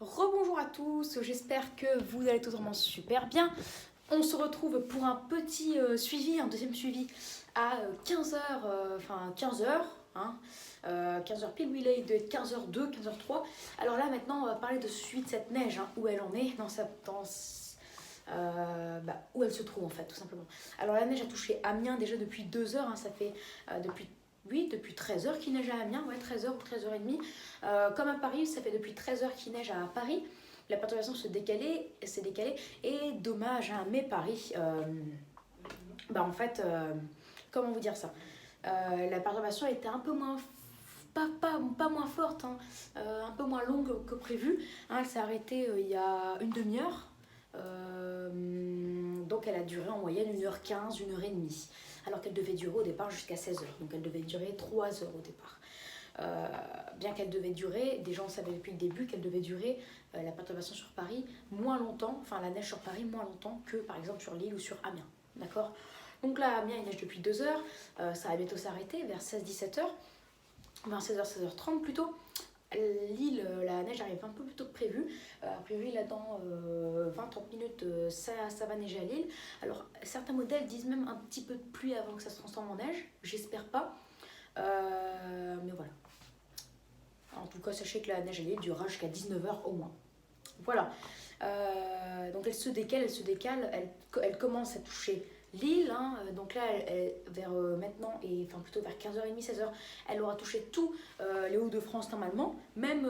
Rebonjour à tous, j'espère que vous allez tous vraiment super bien. On se retrouve pour un petit suivi, un deuxième suivi à 15h, enfin 15h, hein, 15h pile, où il est de 15h02, 15h03. Alors là maintenant on va parler de ce suivi de cette neige, hein, où elle en est, où elle se trouve en fait tout simplement. Alors la neige a touché Amiens déjà depuis 2 heures, hein, ça fait depuis 13 heures qu'il neige à Amiens, ouais 13 heures ou 13h30. Comme à Paris, ça fait depuis 13 heures qu'il neige à Paris. La perturbation s'est décalée et dommage, hein, mais Paris, en fait, comment vous dire ça, la perturbation était un peu moins, pas moins forte, hein, un peu moins longue que prévu, hein, elle s'est arrêtée il y a une demi-heure, donc elle a duré en moyenne 1h15, 1h30, alors qu'elle devait durer au départ jusqu'à 16 heures, donc elle devait durer 3 heures au départ. Bien qu'elle devait durer, des gens savaient depuis le début qu'elle devait durer, la perturbation sur Paris, moins longtemps, enfin la neige sur Paris moins longtemps que par exemple sur Lille ou sur Amiens. D'accord. Donc là, Amiens, il neige depuis 2 heures, ça va bientôt s'arrêter vers 16-17 heures, vers 16h, 16h30 plutôt. Lille, la neige arrive un peu plus tôt que prévu. A priori, là, dans 20-30 minutes, ça va neiger à Lille. Alors, certains modèles disent même un petit peu de pluie avant que ça se transforme en neige. J'espère pas. Mais voilà. En tout cas, sachez que la neige à Lille durera jusqu'à 19h au moins. Voilà. Donc elle se décale, elle commence à toucher Lille, hein, donc là, vers maintenant, et enfin plutôt vers 15h30, 16h, elle aura touché tous les Hauts-de-France normalement, même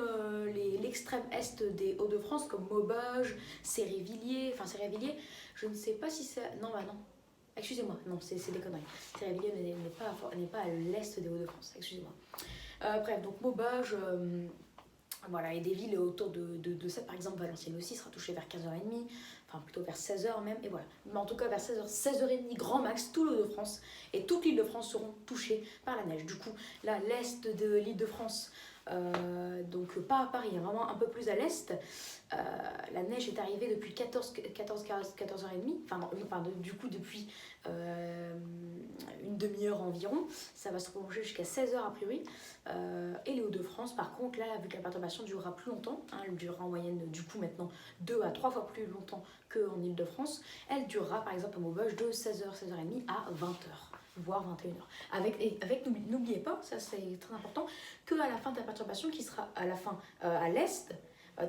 l'extrême est des Hauts-de-France, comme Maubeuge, Sérévilliers, je ne sais pas si c'est... Non, bah non, excusez-moi, non, c'est des conneries. Sérévilliers n'est pas à l'est des Hauts-de-France, excusez-moi. Bref, donc Maubeuge... Voilà, et des villes autour de ça, par exemple Valenciennes aussi sera touchée vers 15h30, enfin plutôt vers 16h même, et voilà. Mais en tout cas vers 16h, 16h30, grand max, tout l'Île de France et toute l'Île de France seront touchées par la neige. Du coup, là, l'est de l'Île de France, donc pas à Paris, hein, vraiment un peu plus à l'est, la neige est arrivée depuis 14h30, du coup depuis une demi-heure environ, ça va se prolonger jusqu'à 16h a priori. Et les Hauts-de-France, par contre, là, vu que la perturbation durera plus longtemps, hein, elle durera en moyenne, du coup, maintenant 2 à 3 fois plus longtemps qu'en Ile-de-France, elle durera, par exemple, à Maubeuge, de 16h, 16h30 à 20h, voire 21h. N'oubliez pas, ça c'est très important, qu'à la fin de la perturbation, qui sera à la fin à l'est,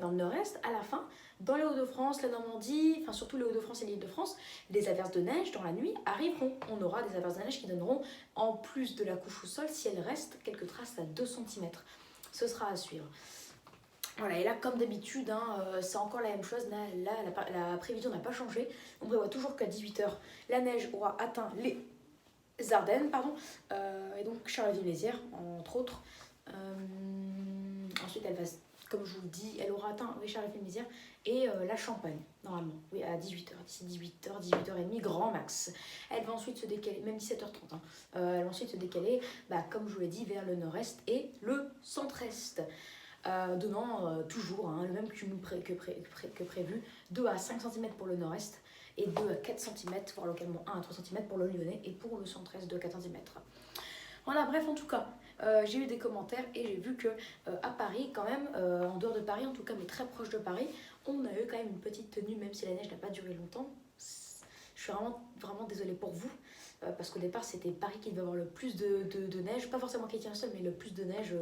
dans le nord-est, à la fin, dans les Hauts-de-France, la Normandie, enfin surtout les Hauts-de-France et l'Île-de-France, des averses de neige dans la nuit arriveront. On aura des averses de neige qui donneront, en plus de la couche au sol, si elle reste, quelques traces à 2 cm. Ce sera à suivre. Voilà, et là, comme d'habitude, hein, c'est encore la même chose. Là, la prévision n'a pas changé. On prévoit toujours qu'à 18h, la neige aura atteint les Ardennes, et donc Charleville-Mézières, entre autres. Ensuite, elle va, comme je vous le dis, elle aura atteint Charleville-Mézières et la Champagne, normalement, oui, à 18h, d'ici 18h, 18h30, grand max. Elle va ensuite se décaler, même 17h30, hein, elle va ensuite se décaler, comme je vous l'ai dit, vers le nord-est et le centre-est. Donnant toujours le même cumul que prévu, 2 à 5 cm pour le nord-est et 2 à 4 cm, voire localement 1 à 3 cm pour le Lyonnais et pour le centre-est 2 à 4 cm. Voilà, bref, en tout cas, j'ai eu des commentaires et j'ai vu que à Paris, quand même, en dehors de Paris, en tout cas, mais très proche de Paris, on a eu quand même une petite tenue, même si la neige n'a pas duré longtemps. Je suis vraiment désolée pour vous, parce qu'au départ, c'était Paris qui devait avoir le plus de neige, pas forcément Chrétien seul, mais le plus de neige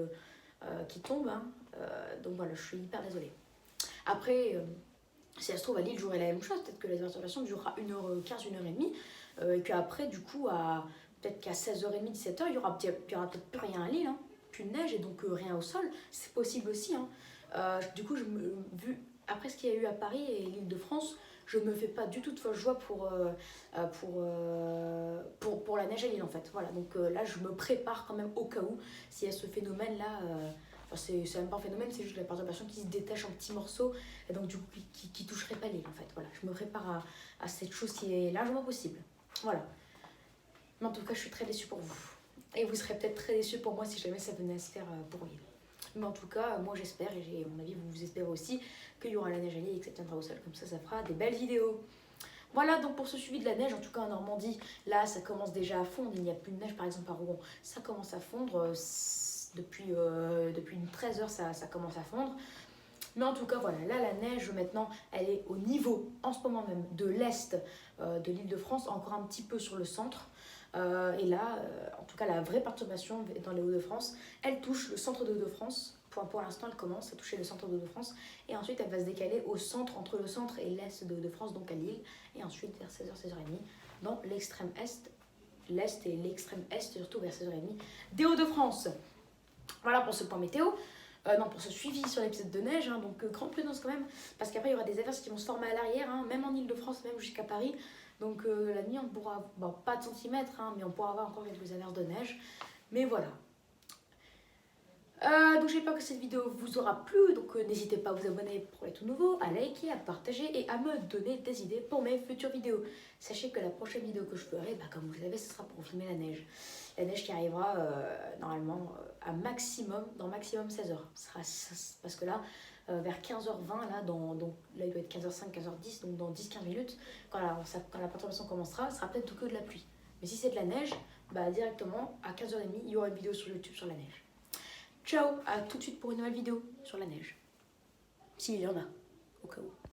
qui tombe, hein. Donc voilà, je suis hyper désolée. Après, si elle se trouve à Lille, j'aurai la même chose, peut-être que la perturbation durera 1h15, 1h30, et qu'après, du coup, peut-être qu'à 16h30, 17h, il y aura peut-être plus rien à Lille, hein, plus de neige et donc rien au sol, c'est possible aussi, hein. Du coup, vu après ce qu'il y a eu à Paris et l'Île-de-France, je ne me fais pas du tout de fausse joie pour la neige à Lille en fait. Voilà, donc là je me prépare quand même au cas où s'il y a ce phénomène là. C'est même pas un phénomène, c'est juste la perturbation qui se détache en petits morceaux et donc du coup qui toucherait pas l'île en fait. Voilà, je me prépare à cette chose qui est largement possible. Voilà. Mais en tout cas, je suis très déçue pour vous. Et vous serez peut-être très déçus pour moi si jamais ça venait à se faire pour l'île. Mais en tout cas, moi j'espère, et à mon avis vous espérez aussi, qu'il y aura la neige à l'île et que ça tiendra au sol. Comme ça fera des belles vidéos. Voilà donc pour ce suivi de la neige, en tout cas en Normandie, là ça commence déjà à fondre, il n'y a plus de neige par exemple à Rouen, ça commence à fondre, depuis une 13 heures ça commence à fondre. Mais en tout cas, voilà, là, la neige, maintenant, elle est au niveau, en ce moment même, de l'Est de l'Île-de-France, encore un petit peu sur le centre. Et là, en tout cas, la vraie perturbation dans les Hauts-de-France, elle touche le centre de Hauts-de-France. Pour l'instant, elle commence à toucher le centre de Hauts-de-France. Et ensuite, elle va se décaler au centre, entre le centre et l'Est de Hauts-de-France, donc à Lille. Et ensuite, vers 16h, 16h30, dans l'extrême Est, l'Est et l'extrême Est, surtout vers 16h30, des Hauts-de-France. Voilà pour ce point météo. Non, pour ce suivi sur l'épisode de neige, hein, donc grande prudence quand même, parce qu'après il y aura des averses qui vont se former à l'arrière, hein, même en Ile-de-France, même jusqu'à Paris. Donc la nuit, on pourra, bon, pas de centimètres, hein, mais on pourra avoir encore quelques averses de neige. Mais voilà. Donc j'espère que cette vidéo vous aura plu, donc n'hésitez pas à vous abonner pour les tout nouveaux, à liker, à partager et à me donner des idées pour mes futures vidéos. Sachez que la prochaine vidéo que je ferai, comme vous savez, ce sera pour filmer la neige. La neige qui arrivera normalement à maximum, dans maximum 16 heures. Parce que là, vers 15h20, là il doit être 15h05, 15h10, donc dans 10-15 minutes, quand la perturbation commencera, ce sera peut-être que de la pluie. Mais si c'est de la neige, directement à 15h30, il y aura une vidéo sur YouTube sur la neige. Ciao, à tout de suite pour une nouvelle vidéo sur la neige. S'il y en a, au cas où.